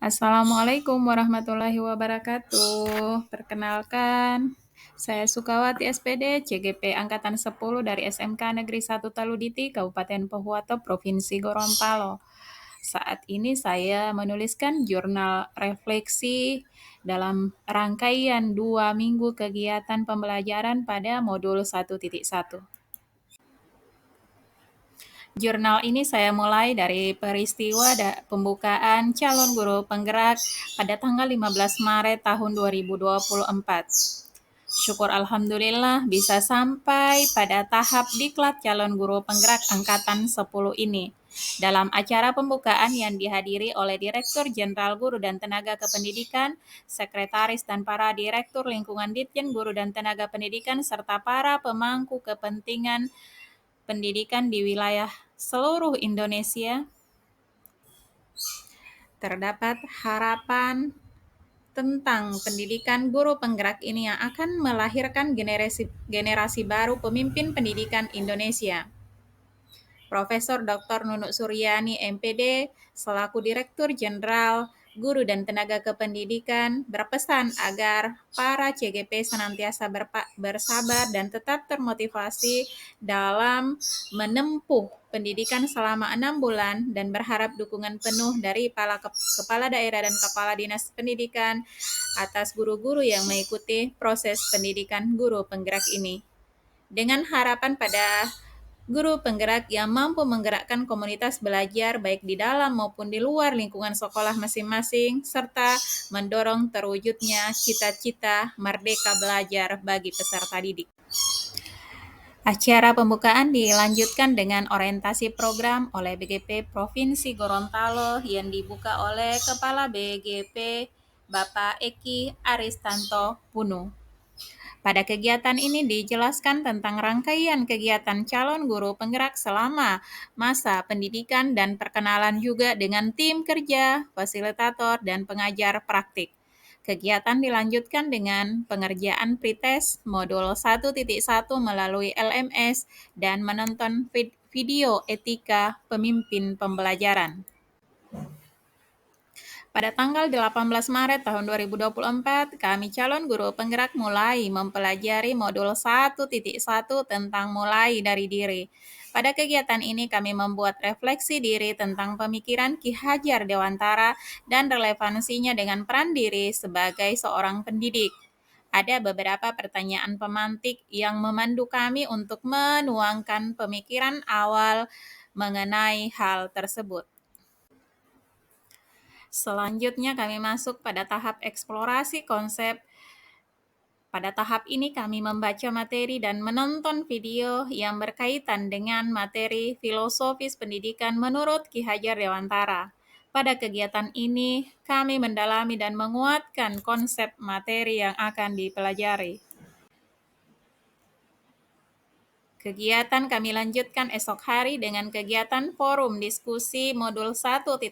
Assalamualaikum warahmatullahi wabarakatuh. Perkenalkan, saya Sukawati SPD, CGP Angkatan 10 dari SMK Negeri 1 Taluditi, Kabupaten Pohuwato, Provinsi Gorontalo. Saat ini saya menuliskan jurnal refleksi dalam rangkaian 2 minggu kegiatan pembelajaran pada modul 1.1. Jurnal ini saya mulai dari peristiwa pembukaan calon guru penggerak pada tanggal 15 Maret tahun 2024. Syukur Alhamdulillah bisa sampai pada tahap diklat calon guru penggerak angkatan 10 ini. Dalam acara pembukaan yang dihadiri oleh Direktur Jenderal Guru dan Tenaga Kependidikan, Sekretaris dan para Direktur Lingkungan Ditjen Guru dan Tenaga Pendidikan, serta para pemangku kepentingan pendidikan di wilayah seluruh Indonesia, terdapat harapan tentang pendidikan guru penggerak ini yang akan melahirkan generasi baru pemimpin pendidikan Indonesia. Profesor Dr. Nunuk Suryani, MPD, selaku Direktur Jenderal Guru dan Tenaga Kependidikan, berpesan agar para CGP senantiasa bersabar dan tetap termotivasi dalam menempuh pendidikan selama 6 bulan dan berharap dukungan penuh dari kepala daerah dan kepala dinas pendidikan atas guru-guru yang mengikuti proses pendidikan guru penggerak ini. Dengan harapan pada guru penggerak yang mampu menggerakkan komunitas belajar baik di dalam maupun di luar lingkungan sekolah masing-masing, serta mendorong terwujudnya cita-cita merdeka belajar bagi peserta didik. Acara pembukaan dilanjutkan dengan orientasi program oleh BGP Provinsi Gorontalo yang dibuka oleh Kepala BGP Bapak Eki Aristanto Punu. Pada kegiatan ini dijelaskan tentang rangkaian kegiatan calon guru penggerak selama masa pendidikan dan perkenalan juga dengan tim kerja, fasilitator, dan pengajar praktik. Kegiatan dilanjutkan dengan pengerjaan pretest modul 1.1 melalui LMS dan menonton video etika pemimpin pembelajaran. Pada tanggal 18 Maret tahun 2024, kami calon guru penggerak mulai mempelajari modul 1.1 tentang mulai dari diri. Pada kegiatan ini kami membuat refleksi diri tentang pemikiran Ki Hajar Dewantara dan relevansinya dengan peran diri sebagai seorang pendidik. Ada beberapa pertanyaan pemantik yang memandu kami untuk menuangkan pemikiran awal mengenai hal tersebut. Selanjutnya kami masuk pada tahap eksplorasi konsep. Pada tahap ini kami membaca materi dan menonton video yang berkaitan dengan materi filosofis pendidikan menurut Ki Hajar Dewantara. Pada kegiatan ini, kami mendalami dan menguatkan konsep materi yang akan dipelajari. Kegiatan kami lanjutkan esok hari dengan kegiatan forum diskusi modul 1.1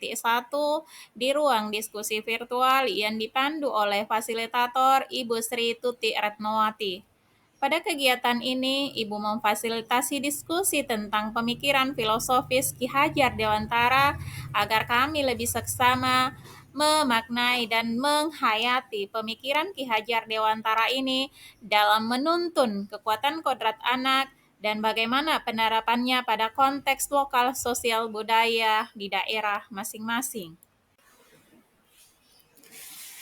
di ruang diskusi virtual yang dipandu oleh fasilitator Ibu Sri Tuti Retnowati. Pada kegiatan ini, Ibu memfasilitasi diskusi tentang pemikiran filosofis Ki Hajar Dewantara agar kami lebih seksama memaknai dan menghayati pemikiran Ki Hajar Dewantara ini dalam menuntun kekuatan kodrat anak dan bagaimana penerapannya pada konteks lokal sosial budaya di daerah masing-masing.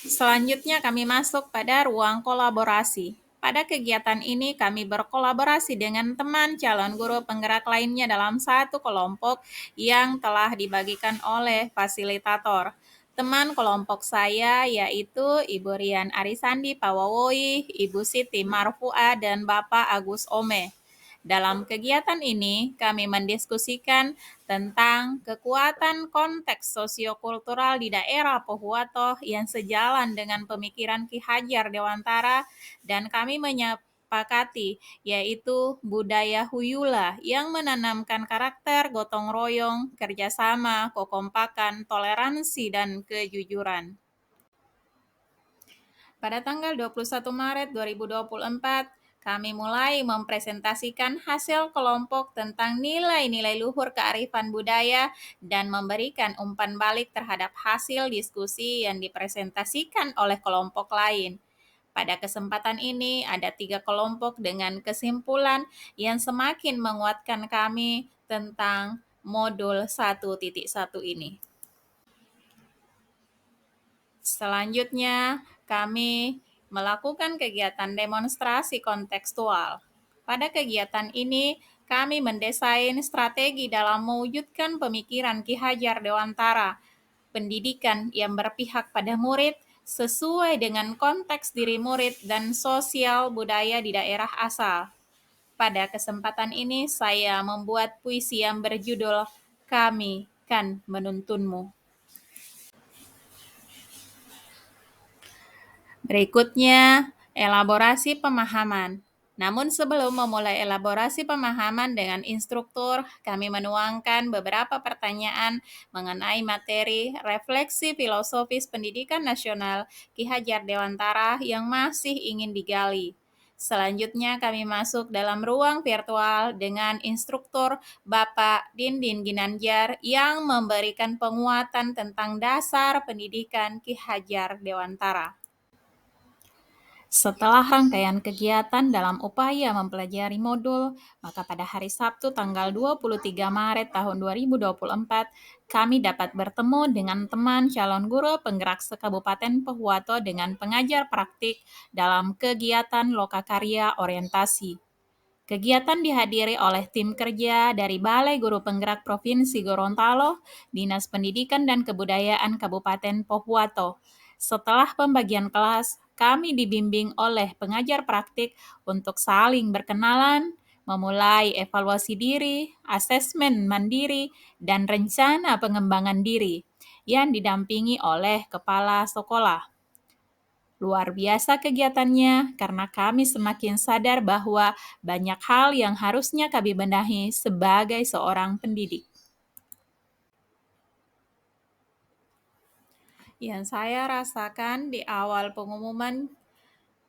Selanjutnya kami masuk pada ruang kolaborasi. Pada kegiatan ini kami berkolaborasi dengan teman calon guru penggerak lainnya dalam satu kelompok yang telah dibagikan oleh fasilitator. Teman kelompok saya yaitu Ibu Rian Arisandi Pawawoi, Ibu Siti Marfua, dan Bapak Agus Ome. Dalam kegiatan ini, kami mendiskusikan tentang kekuatan konteks sosiokultural di daerah Pohuwato yang sejalan dengan pemikiran Ki Hajar Dewantara, dan kami menyepakati yaitu budaya Huyula yang menanamkan karakter gotong royong, kerjasama, kekompakan, toleransi, dan kejujuran. Pada tanggal 21 Maret 2024, kami mulai mempresentasikan hasil kelompok tentang nilai-nilai luhur kearifan budaya dan memberikan umpan balik terhadap hasil diskusi yang dipresentasikan oleh kelompok lain. Pada kesempatan ini, ada 3 kelompok dengan kesimpulan yang semakin menguatkan kami tentang modul 1.1 ini. Selanjutnya, kami melakukan kegiatan demonstrasi kontekstual. Pada kegiatan ini, kami mendesain strategi dalam mewujudkan pemikiran Ki Hajar Dewantara, pendidikan yang berpihak pada murid sesuai dengan konteks diri murid dan sosial budaya di daerah asal. Pada kesempatan ini, saya membuat puisi yang berjudul "Kami Kan Menuntunmu". Berikutnya, elaborasi pemahaman. Namun sebelum memulai elaborasi pemahaman dengan instruktur, kami menuangkan beberapa pertanyaan mengenai materi refleksi filosofis pendidikan nasional Ki Hajar Dewantara yang masih ingin digali. Selanjutnya kami masuk dalam ruang virtual dengan instruktur Bapak Dindin Ginanjar yang memberikan penguatan tentang dasar pendidikan Ki Hajar Dewantara. Setelah rangkaian kegiatan dalam upaya mempelajari modul, maka pada hari Sabtu tanggal 23 Maret tahun 2024, kami dapat bertemu dengan teman calon guru penggerak se-Kabupaten Pohuwato dengan pengajar praktik dalam kegiatan lokakarya orientasi. Kegiatan dihadiri oleh tim kerja dari Balai Guru Penggerak Provinsi Gorontalo, Dinas Pendidikan dan Kebudayaan Kabupaten Pohuwato. Setelah pembagian kelas, kami dibimbing oleh pengajar praktik untuk saling berkenalan, memulai evaluasi diri, asesmen mandiri, dan rencana pengembangan diri yang didampingi oleh kepala sekolah. Luar biasa kegiatannya karena kami semakin sadar bahwa banyak hal yang harusnya kami benahi sebagai seorang pendidik. Yang saya rasakan di awal pengumuman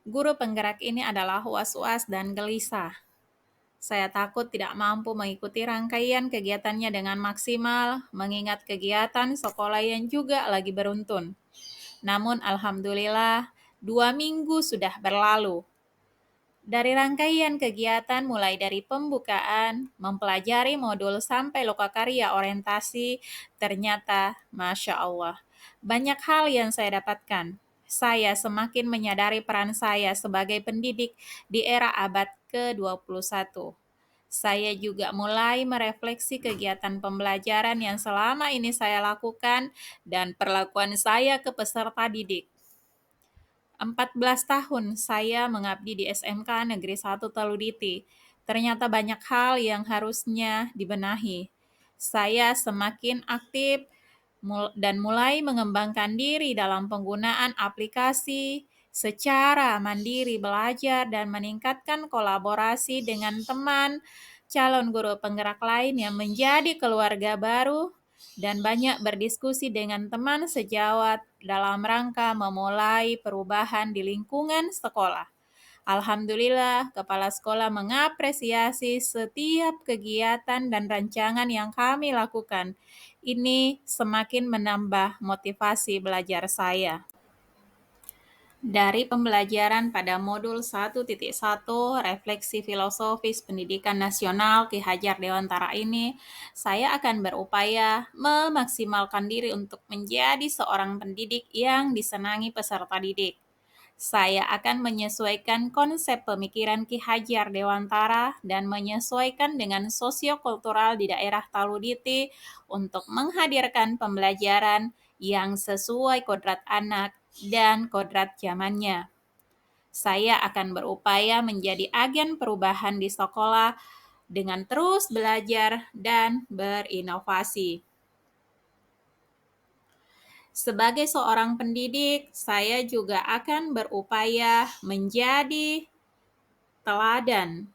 guru penggerak ini adalah was-was dan gelisah. Saya takut tidak mampu mengikuti rangkaian kegiatannya dengan maksimal, mengingat kegiatan sekolah yang juga lagi beruntun. Namun alhamdulillah, 2 minggu sudah berlalu. Dari rangkaian kegiatan mulai dari pembukaan, mempelajari modul sampai lokakarya orientasi, ternyata Masya Allah, banyak hal yang saya dapatkan. Saya semakin menyadari peran saya sebagai pendidik di era abad ke-21. Saya juga mulai merefleksi kegiatan pembelajaran yang selama ini saya lakukan dan perlakuan saya ke peserta didik. 14 tahun saya mengabdi di SMK Negeri 1 Taluditi. Ternyata banyak hal yang harusnya dibenahi. Saya semakin aktif dan mulai mengembangkan diri dalam penggunaan aplikasi, secara mandiri belajar dan meningkatkan kolaborasi dengan teman, calon guru penggerak lain yang menjadi keluarga baru, dan banyak berdiskusi dengan teman sejawat dalam rangka memulai perubahan di lingkungan sekolah. Alhamdulillah, kepala sekolah mengapresiasi setiap kegiatan dan rancangan yang kami lakukan. Ini semakin menambah motivasi belajar saya. Dari pembelajaran pada modul 1.1 Refleksi Filosofis Pendidikan Nasional Ki Hajar Dewantara ini, saya akan berupaya memaksimalkan diri untuk menjadi seorang pendidik yang disenangi peserta didik. Saya akan menyesuaikan konsep pemikiran Ki Hajar Dewantara dan menyesuaikan dengan sosiokultural di daerah Taluditi untuk menghadirkan pembelajaran yang sesuai kodrat anak dan kodrat zamannya. Saya akan berupaya menjadi agen perubahan di sekolah dengan terus belajar dan berinovasi. Sebagai seorang pendidik, saya juga akan berupaya menjadi teladan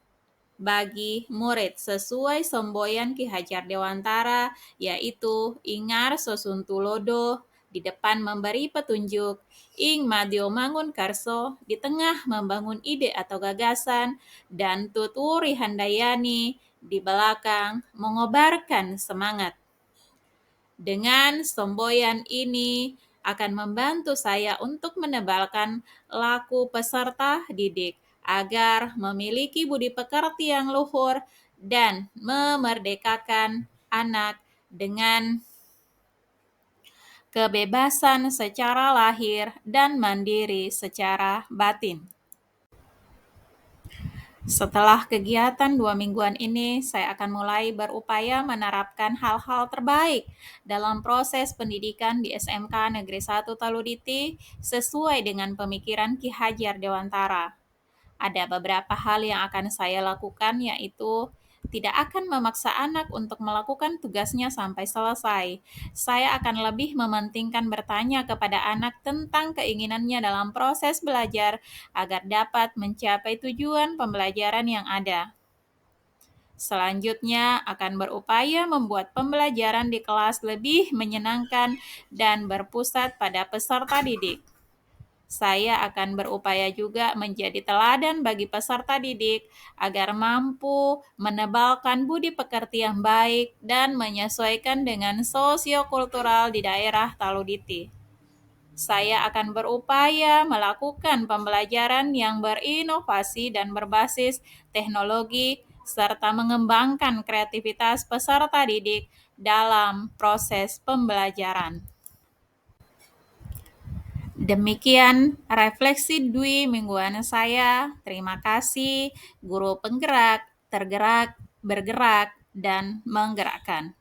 bagi murid sesuai semboyan Ki Hajar Dewantara, yaitu Ingar Sosuntulodo, di depan memberi petunjuk, ing Madio Mangun Karso, di tengah membangun ide atau gagasan, dan Tuturi Handayani di belakang mengobarkan semangat. Dengan semboyan ini akan membantu saya untuk menebalkan laku peserta didik agar memiliki budi pekerti yang luhur dan memerdekakan anak dengan kebebasan secara lahir dan mandiri secara batin. Setelah kegiatan 2 mingguan ini, saya akan mulai berupaya menerapkan hal-hal terbaik dalam proses pendidikan di SMK Negeri 1 Taluditi sesuai dengan pemikiran Ki Hajar Dewantara. Ada beberapa hal yang akan saya lakukan, yaitu tidak akan memaksa anak untuk melakukan tugasnya sampai selesai. Saya akan lebih mementingkan bertanya kepada anak tentang keinginannya dalam proses belajar agar dapat mencapai tujuan pembelajaran yang ada. Selanjutnya akan berupaya membuat pembelajaran di kelas lebih menyenangkan dan berpusat pada peserta didik. Saya akan berupaya juga menjadi teladan bagi peserta didik agar mampu menebalkan budi pekerti yang baik dan menyesuaikan dengan sosiokultural di daerah Taluditi. Saya akan berupaya melakukan pembelajaran yang berinovasi dan berbasis teknologi serta mengembangkan kreativitas peserta didik dalam proses pembelajaran. Demikian refleksi Dwi mingguan saya. Terima kasih, guru penggerak, tergerak, bergerak, dan menggerakkan.